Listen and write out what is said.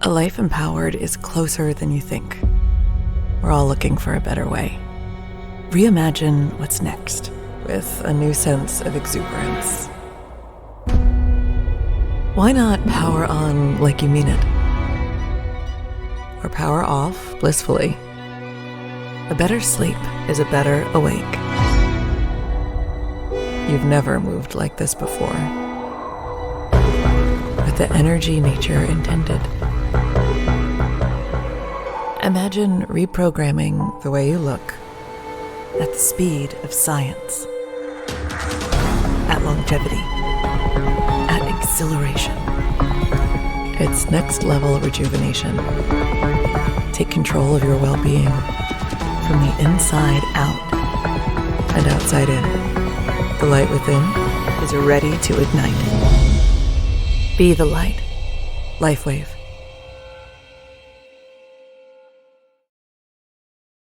A life empowered is closer than you think. We're all looking for a better way. Reimagine what's next with a new sense of exuberance. Why not power on like you mean it? Or power off blissfully? A better sleep is a better awake. You've never moved like this before. With the energy nature intended. Imagine reprogramming the way you look at the speed of science, at longevity, at exhilaration. It's next level rejuvenation. Take control of your well-being from the inside out and outside in. The light within is ready to ignite. Be the light. LifeWave.